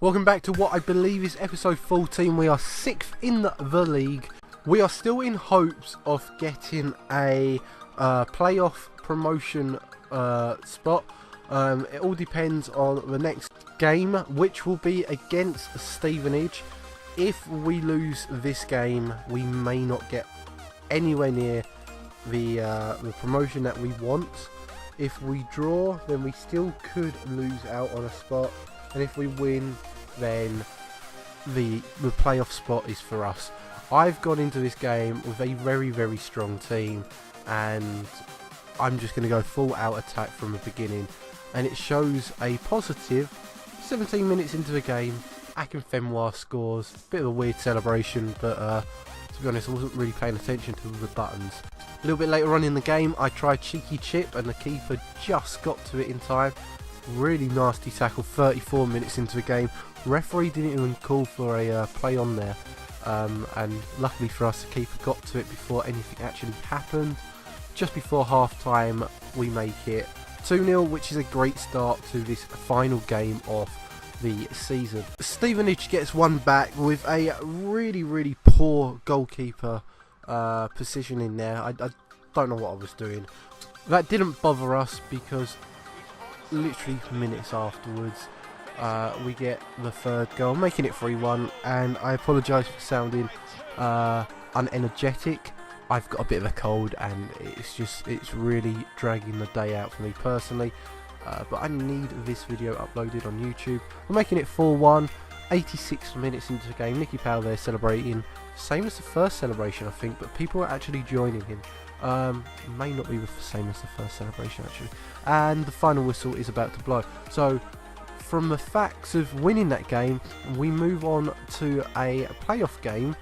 Welcome back to what I believe is episode 14. We are 6th in the league. We are still in hopes of getting a playoff promotion spot. It all depends on the next game, which will be against Stevenage. If we lose this game, we may not get anywhere near the promotion that we want. If we draw, then we still could lose out on a spot, and if we win, then the playoff spot is for us. I've gone into this game with a very strong team, and I'm just going to go full out attack from the beginning, and it shows a positive 17 minutes into the game. Akinfenwa scores. Bit of a weird celebration, but to be honest, I wasn't really paying attention to the buttons. A little bit later on in the game, I tried cheeky chip, and the keeper just got to it in time. Really nasty tackle 34 minutes into the game. Referee didn't even call for a play on there, and luckily for us, the keeper got to it before anything actually happened. Just before half time, we make it 2-0, which is a great start to this final game of the season. Stevenage gets one back with a really poor goalkeeper positioning there. I don't know what I was doing. That didn't bother us because literally minutes afterwards we get the third goal, making it 3-1, and I apologise for sounding unenergetic. I've got a bit of a cold, and it's really dragging the day out for me personally, but I need this video uploaded on YouTube. We're making it 4-1, 86 minutes into the game. Nicky Powell there celebrating, same as the first celebration I think, but people are actually joining him. May not be the same as the first celebration actually, and the final whistle is about to blow. So from the facts of winning that game, we move on to a playoff game,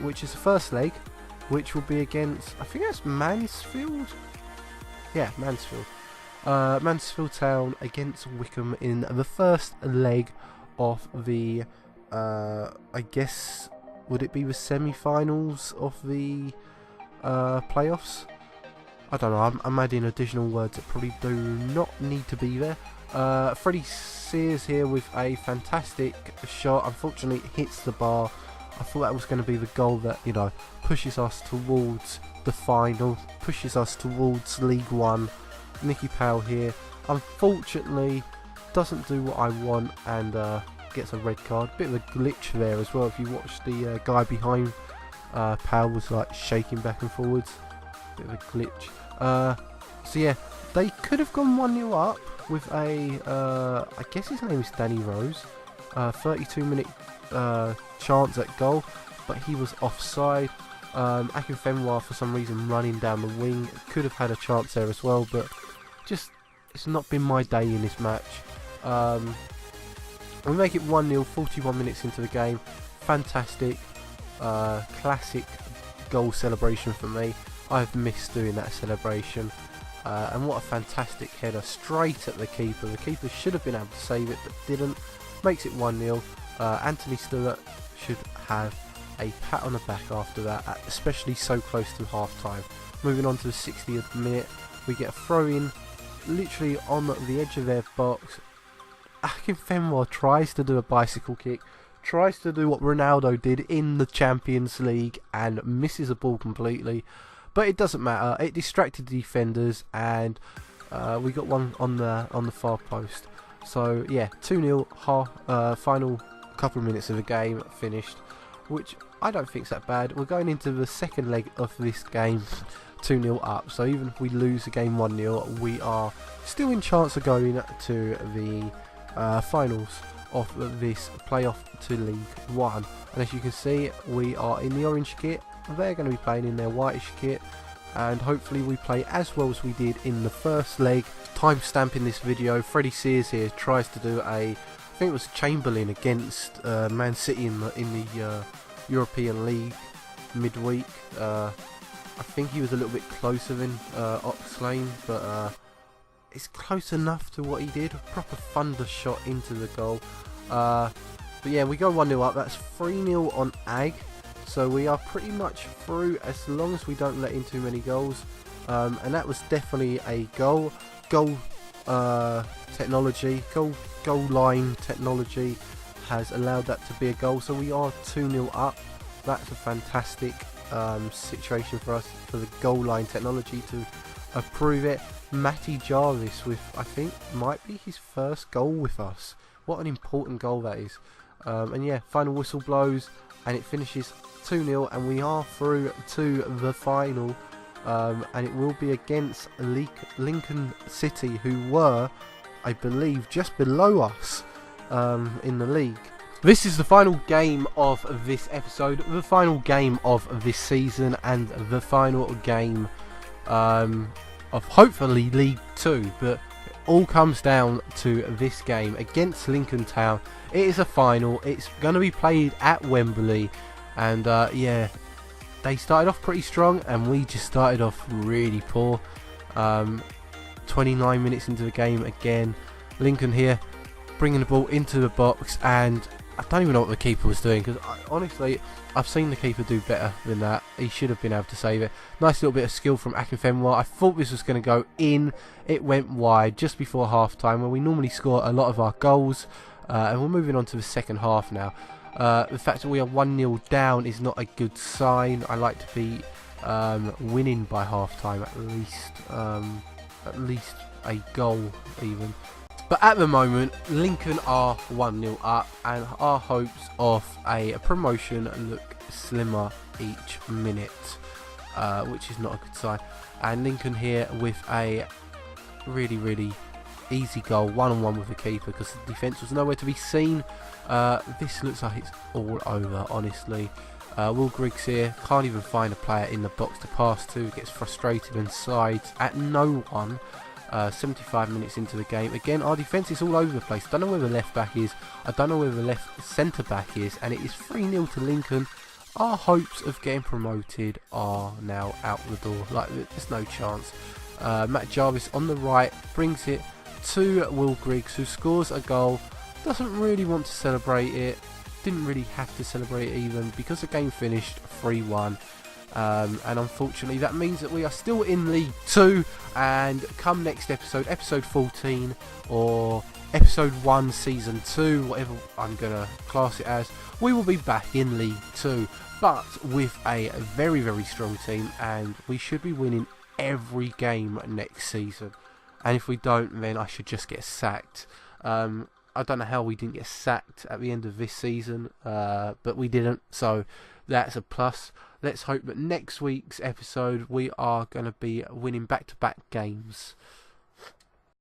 which is the first leg, which will be against, I think that's Mansfield. Yeah, Mansfield. Mansfield Town against Wycombe in the first leg of the I guess, would it be the semi-finals of the playoffs? I don't know, I'm adding additional words that probably do not need to be there. Freddie Sears here with a fantastic shot. Unfortunately it hits the bar. I thought that was going to be the goal that, you know, pushes us towards the final, pushes us towards League One. Nicky Powell here, unfortunately, doesn't do what I want and gets a red card. Bit of a glitch there as well. If you watch the guy behind Powell was like shaking back and forwards. Bit of a glitch. So yeah, they could have gone 1-0 up with a, I guess his name is Danny Rose. 32-minute chance at goal, but he was offside. Akinfenwa for some reason running down the wing, could have had a chance there as well, but just it's not been my day in this match. We make it 1-0, 41 minutes into the game. Fantastic, classic goal celebration for me. I've missed doing that celebration, and what a fantastic header straight at the keeper. The keeper should have been able to save it but didn't. Makes it 1-0. Anthony Stewart should have a pat on the back after that, especially so close to half time. Moving on to the 60th minute, we get a throw in literally on the edge of their box. Akinfenwa tries to do a bicycle kick, tries to do what Ronaldo did in the Champions League and misses the ball completely, but it doesn't matter. It distracted the defenders, and we got one on the far post. So yeah, 2-0, final couple of minutes of the game finished, which I don't think is that bad. We're going into the second leg of this game 2-0 up, so even if we lose the game 1-0, we are still in chance of going to the finals of this playoff to League One. And as you can see, we are in the orange kit, they're going to be playing in their whitish kit, and hopefully we play as well as we did in the first leg. Timestamping this video, Freddie Sears here tries to do I think it was Chamberlain against Man City in the European League midweek. I think he was a little bit closer than Oxlade, but it's close enough to what he did. A proper thunder shot into the goal. But yeah, we go 1-0 up. That's 3-0 on Ag. So we are pretty much through as long as we don't let in too many goals. And that was definitely a goal technology, goal goal line technology has allowed that to be a goal, so we are 2-0 up. That's a fantastic situation for us, for the goal line technology to approve it. Matty Jarvis with, I think, might be his first goal with us. What an important goal that is. And yeah, final whistle blows and it finishes 2-0, and we are through to the final. And it will be against Lincoln City, who were, I believe, just below us in the league. This is the final game of this episode, the final game of this season, and the final game of hopefully League 2. But it all comes down to this game against Lincoln Town. It is a final. It's going to be played at Wembley, and yeah, they started off pretty strong and we just started off really poor. 29 minutes into the game again, Lincoln here bringing the ball into the box, and I don't even know what the keeper was doing, because honestly I've seen the keeper do better than that. He should have been able to save it. Nice little bit of skill from Akinfenwa. I thought this was going to go in. It went wide just before half time, where we normally score a lot of our goals, and we're moving on to the second half now. The fact that we are 1-0 down is not a good sign. I like to be winning by half time at least a goal even. But at the moment, Lincoln are 1-0 up, and our hopes of a promotion look slimmer each minute, which is not a good sign. And Lincoln here with a really easy goal, one-on-one with the keeper, because the defence was nowhere to be seen. This looks like it's all over, honestly. Will Griggs here can't even find a player in the box to pass to, gets frustrated and sides at no one. 75 minutes into the game. Again, our defence is all over the place. I don't know where the left back is. I don't know where the left centre back is. And it is 3-0 to Lincoln. Our hopes of getting promoted are now out the door. Like, there's no chance. Matt Jarvis on the right brings it to Will Griggs, who scores a goal. Doesn't really want to celebrate it. Didn't really have to celebrate it even, because the game finished 3-1. And unfortunately that means that we are still in League 2, and come next episode, episode 14 or episode 1 season 2, whatever I'm going to class it as, we will be back in League 2, but with a very strong team, and we should be winning every game next season. And if we don't, then I should just get sacked. I don't know how we didn't get sacked at the end of this season, but we didn't, so that's a plus. Let's hope that next week's episode we are going to be winning back-to-back games.